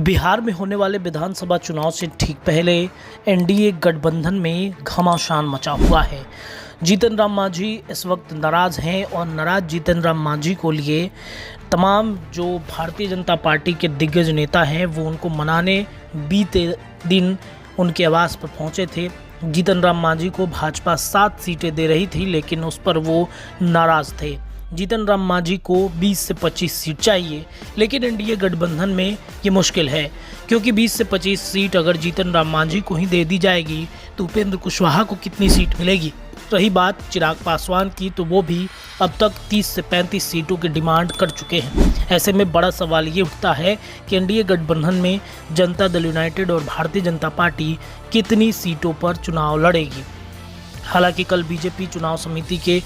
बिहार में होने वाले विधानसभा चुनाव से ठीक पहले एनडीए गठबंधन में घमासान मचा हुआ है। जीतन राम मांझी इस वक्त नाराज हैं और नाराज जीतन राम मांझी को लिए तमाम जो भारतीय जनता पार्टी के दिग्गज नेता हैं वो उनको मनाने बीते दिन उनके आवास पर पहुंचे थे। जीतन राम मांझी को भाजपा 7 सीटें दे रही थी, लेकिन उस पर वो नाराज थे। जीतन राम मांझी को 20 से 25 सीट चाहिए, लेकिन एनडीए गठबंधन में ये मुश्किल है, क्योंकि 20 से 25 सीट अगर जीतन राम मांझी को ही दे दी जाएगी तो उपेंद्र कुशवाहा को कितनी सीट मिलेगी। रही बात चिराग पासवान की, तो वो भी अब तक 30 से 35 सीटों की डिमांड कर चुके हैं। ऐसे में बड़ा सवाल ये उठता है कि एनडीए गठबंधन में जनता दल यूनाइटेड और भारतीय जनता पार्टी कितनी सीटों पर चुनाव लड़ेगी। हालांकि कल बीजेपी चुनाव समिति के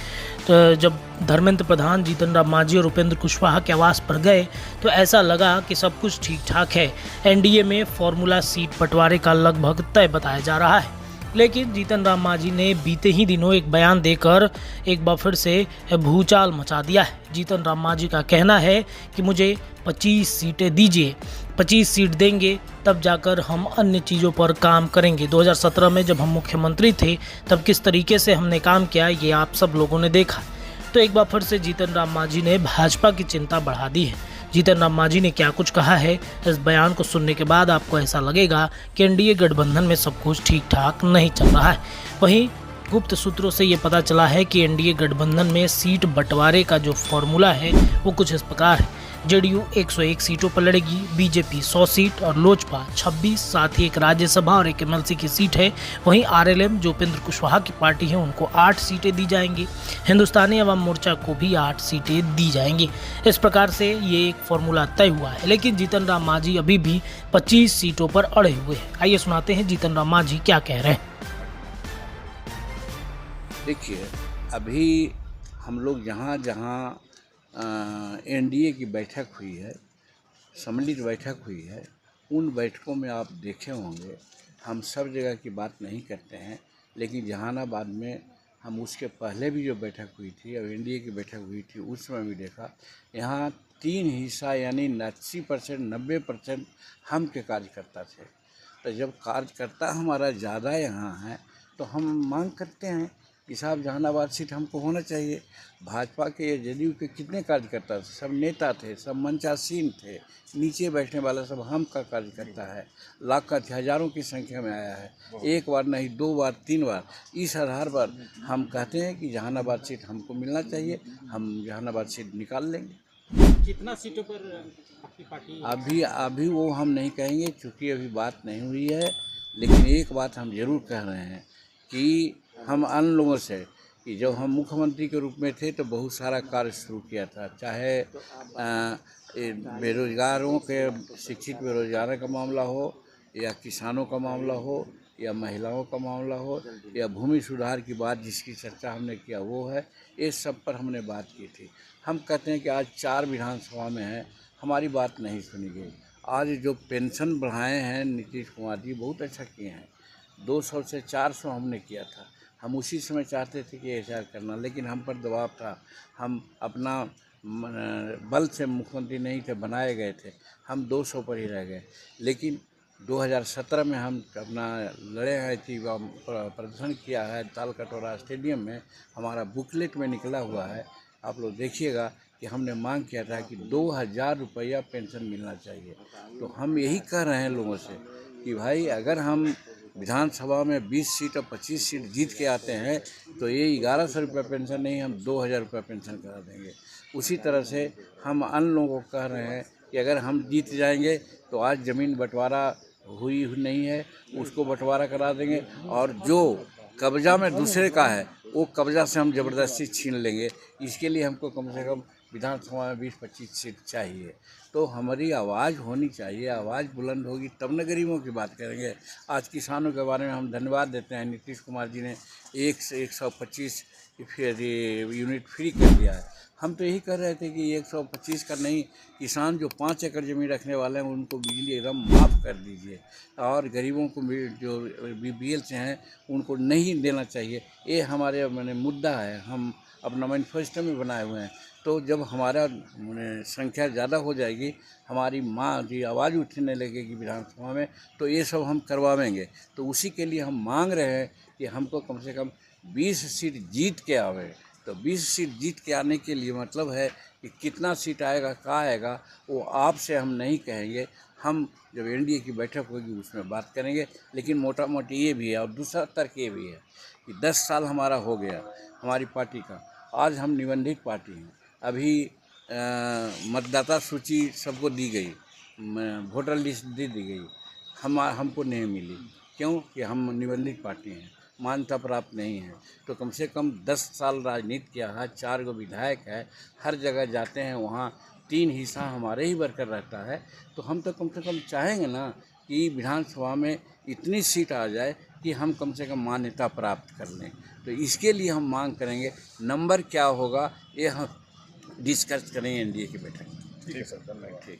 जब धर्मेंद्र प्रधान, जीतन राम मांझी और उपेंद्र कुशवाहा के आवास पर गए तो ऐसा लगा कि सब कुछ ठीक ठाक है। एनडीए में फॉर्मूला सीट बंटवारे का लगभग तय बताया जा रहा है, लेकिन जीतन राम मांझी ने बीते ही दिनों एक बयान देकर एक बार फिर से भूचाल मचा दिया है। जीतन राम मांझी का कहना है कि मुझे 25 सीटें दीजिए, 25 सीट देंगे तब जाकर हम अन्य चीज़ों पर काम करेंगे। 2017 में जब हम मुख्यमंत्री थे तब किस तरीके से हमने काम किया ये आप सब लोगों ने देखा। तो एक बार फिर से जीतन राम मांझी ने भाजपा की चिंता बढ़ा दी है। जीतन राम मांझी ने क्या कुछ कहा है, इस बयान को सुनने के बाद आपको ऐसा लगेगा कि एनडीए गठबंधन में सब कुछ ठीक ठाक नहीं चल रहा है। वहीं गुप्त सूत्रों से ये पता चला है कि एनडीए गठबंधन में सीट बंटवारे का जो फॉर्मूला है वो कुछ इस प्रकार है। जेडीयू 101 सीटों पर लड़ेगी, बीजेपी 100 सीट और लोजपा 26, साथ ही एक राज्यसभा और एक एमएलसी की सीट है। वहीं आरएलएम जो उपेंद्र कुशवाहा की पार्टी है उनको 8 सीटें दी जाएंगी। हिंदुस्तानी अवाम मोर्चा को भी 8 सीटें दी जाएंगी। इस प्रकार से ये एक फॉर्मूला तय हुआ है, लेकिन जीतन राम मांझी अभी भी 25 सीटों पर अड़े हुए हैं। आइए सुनाते हैं जीतन राम मांझी क्या कह रहे हैं। देखिए, अभी हम लोग जहाँ जहाँ एनडीए की बैठक हुई है, सम्मिलित बैठक हुई है, उन बैठकों में आप देखे होंगे हम सब जगह की बात नहीं करते हैं, लेकिन जहानाबाद में हम उसके पहले भी जो बैठक हुई थी और एनडीए की बैठक हुई थी उस समय भी देखा, यहाँ 3 हिस्सा यानी 80% 90% हम के कार्यकर्ता थे। तो जब कार्यकर्ता हमारा ज़्यादा यहाँ है तो हम मांग करते हैं कि साहब जहानाबाद सीट हमको होना चाहिए। भाजपा के या जेडीयू के कितने कार्यकर्ता थे, सब नेता थे, सब मंचासीन थे, नीचे बैठने वाला सब हम का कार्यकर्ता है। लाखों हज़ारों की संख्या में आया है, एक बार नहीं 2 बार 3 बार। इस आधार पर हम कहते हैं कि जहानाबाद सीट हमको मिलना चाहिए, हम जहानाबाद सीट निकाल लेंगे। कितना सीटों पर आपकी पार्टी? अभी वो हम नहीं कहेंगे क्योंकि अभी बात नहीं हुई है, लेकिन एक बात हम ज़रूर कह रहे हैं कि हम अन्य लोगों से कि जब हम मुख्यमंत्री के रूप में थे तो बहुत सारा कार्य शुरू किया था, चाहे बेरोजगारों के शिक्षित बेरोजगारों का मामला हो या किसानों का मामला हो या महिलाओं का मामला हो या भूमि सुधार की बात जिसकी चर्चा हमने किया वो है, ये सब पर हमने बात की थी। हम कहते हैं कि आज 4 विधानसभा में है, हमारी बात नहीं सुनी गई। आज जो पेंशन बढ़ाए हैं नीतीश कुमार जी बहुत अच्छा किए हैं, 200 से 400 हमने किया था। हम उसी समय चाहते थे कि एचआर करना, लेकिन हम पर दबाव था, हम अपना बल से मुख्यमंत्री नहीं थे, बनाए गए थे, हम 200 पर ही रह गए। लेकिन 2017 में हम अपना लड़े हैं थी, प्रदर्शन किया है तालकटोरा स्टेडियम में, हमारा बुकलेट में निकला हुआ है, आप लोग देखिएगा कि हमने मांग किया था कि 2000 रुपया पेंशन मिलना चाहिए। तो हम यही कह रहे हैं लोगों से कि भाई अगर हम विधानसभा में 20 सीट और 25 सीट जीत के आते हैं तो ये 1100 रुपये पेंशन नहीं, हम 2000 रुपये पेंशन करा देंगे। उसी तरह से हम अन्य लोगों को कह रहे हैं कि अगर हम जीत जाएंगे तो आज ज़मीन बंटवारा हुई नहीं है उसको बंटवारा करा देंगे, और जो कब्जा में दूसरे का है वो कब्जा से हम ज़बरदस्ती छीन लेंगे। इसके लिए हमको कम से कम विधानसभा में 20-25 सीट चाहिए। तो हमारी आवाज़ होनी चाहिए, आवाज़ बुलंद होगी तब न गरीबों की बात करेंगे। आज किसानों के बारे में हम धन्यवाद देते हैं, नीतीश कुमार जी ने 1 से 125 यूनिट फ्री कर दिया है। हम तो यही कर रहे थे कि 125 का नहीं, किसान जो 5 एकड़ ज़मीन रखने वाले हैं उनको बिजली एकदम माफ़ कर दीजिए, और गरीबों को जो बीपीएल से हैं उनको नहीं देना चाहिए। ये हमारे मुद्दा है। हम अपना मैनिफेस्टो में बनाए हुए हैं। तो जब हमारा संख्या ज़्यादा हो जाएगी, हमारी माँ की आवाज़ उठने लगेगी विधानसभा में, तो ये सब हम करवाएंगे। तो उसी के लिए हम मांग रहे हैं कि हमको कम से कम 20 सीट जीत के आवे। तो 20 सीट जीत के आने के लिए मतलब है कि कितना सीट आएगा, कहाँ आएगा, वो आपसे हम नहीं कहेंगे। हम जब एनडीए की बैठक होगी उसमें बात करेंगे। लेकिन मोटा मोटी ये भी है और दूसरा तर्क ये भी है कि 10 साल हमारा हो गया हमारी पार्टी का। आज हम निबंधित पार्टी हैं। अभी मतदाता सूची सबको दी गई, वोटर लिस्ट दे दी गई, हमको नहीं मिली। क्यों? कि हम निबंधित पार्टी हैं, मान्यता प्राप्त नहीं है। तो कम से कम 10 साल राजनीति किया है, 4 गो विधायक है, हर जगह जाते हैं, वहाँ 3 हिस्सा हमारे ही वर्कर रहता है। तो हम तो कम से कम चाहेंगे ना कि विधानसभा में इतनी सीट आ जाए कि हम कम से कम मान्यता प्राप्त कर लें। तो इसके लिए हम मांग करेंगे। नंबर क्या होगा ये हम डिस्कस करेंगे एनडीए की बैठक में। ठीक है सर, धन्यवाद। ठीक।